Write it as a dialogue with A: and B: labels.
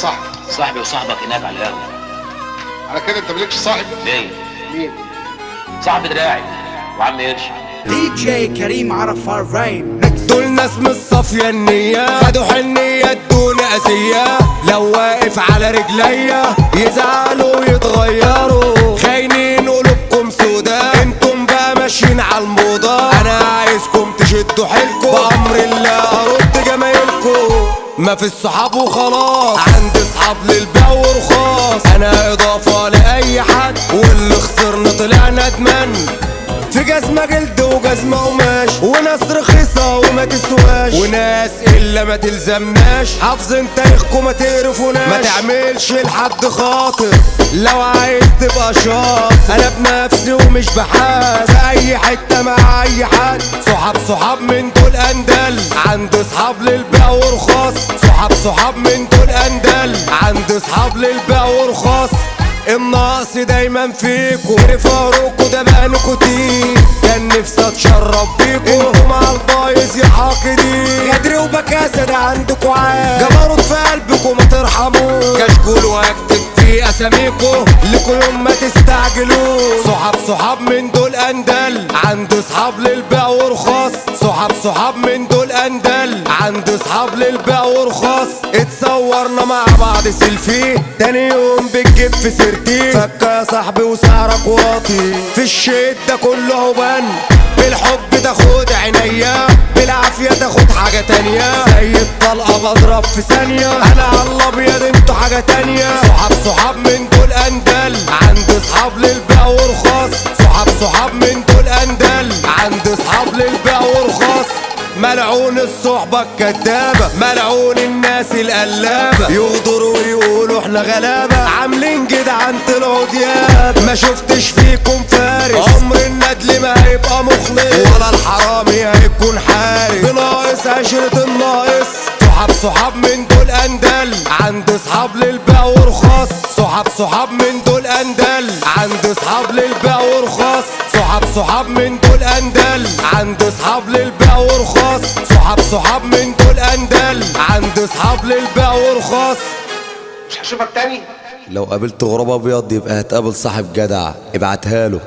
A: صاحبي.
B: صاحبي وصاحبك هناك على القهوة.
A: على كده انت مالكش صاحب؟
B: ليه؟
A: مين؟
B: صاحبي دراعي وعم قرش.
C: دي جي كريم عرف الرايم.
D: دول ناس مش صافية النية، خدوا حنية ادوني قاسية. لو واقف على رجليا يزعلوا ويتغيروا، خاينين قلوبكم سودا، انتم بقى ماشيين على الموضة. انا عايزكم تشدوا حيلكم، بأمر الله ارد جمايلكم. ما في الصحاب وخلاص، عندي صحاب للبيع ورخاص. انا اضافة لاي حد، واللي خسرنا طلع ندمان. في جزمة جلد وجزمة قماش، وناس رخيصة وما تسواش، وناس إلا ما تلزمناش. حافظين تاريخكم ما تقرفوناش، ما تعملش لحد خاطر لو عايز تبقى شاطر. أنا بنفسي ومش بحاس في أي حتة مع أي حد. صحاب من دول أندل، عندي صحاب للبيع ورخاص. صحاب من دول أندل، عندي صحاب للبيع ورخاص. النقص دايما فيكو، فاروكو ده بقى نيكوتين. كان نفسي اتشرب بيكو، انتوا مع البايظ يا حاقدين. غدر وبكاسة ده عندكوا عاد، جبروت في قلبكوا ما ترحموش. كشكول واكتب في اساميكو لكوا يوم ما تستعجلوش. صحاب من دول اندل، عندي صحاب للبيع ورخاص. صحاب من دول اندل، عندي صحاب للبيع ورخاص. اتصورنا مع بعض سيلفي، تاني يوم بتجيب في سيرتي. فك يا صاحبي وسعرك واطي، في الشدة كله بن. بالحب تاخد عينيا، بالعافية تاخد حاجة تانية. زي الطلقة بضرب في ثانية، انا على الابيض انتوا حاجة تانية. صحاب من دول اندل، عندي صحاب للبيع ورخاص. صحاب من دول اندل، عندي صحاب للبيع ورخاص. ملعون الصحبة الكدابة، ملعون الناس القلابة. يغدروا ويقولوا احنا غلابة، عاملين جدعان طلعوا دياب. ما شفتش فيكم فارس، عمر الندل ما هيبقى مخلص، ولا الحرامي هيكون حارس. بناقص عشرة الناقص. صحاب من دول اندل، عندي صحاب للبيع ورخاص. صحاب من دول اندل، عندي صحاب للبيع ورخاص. صحاب من دول اندل، عندي صحاب للبيع ورخاص. صحاب من دول اندل، عندي صحاب للبيع ورخاص.
A: مش هشوفك تاني.
D: لو قابلت غراب ابيض يبقى هتقابل صاحب جدع، ابعتها له.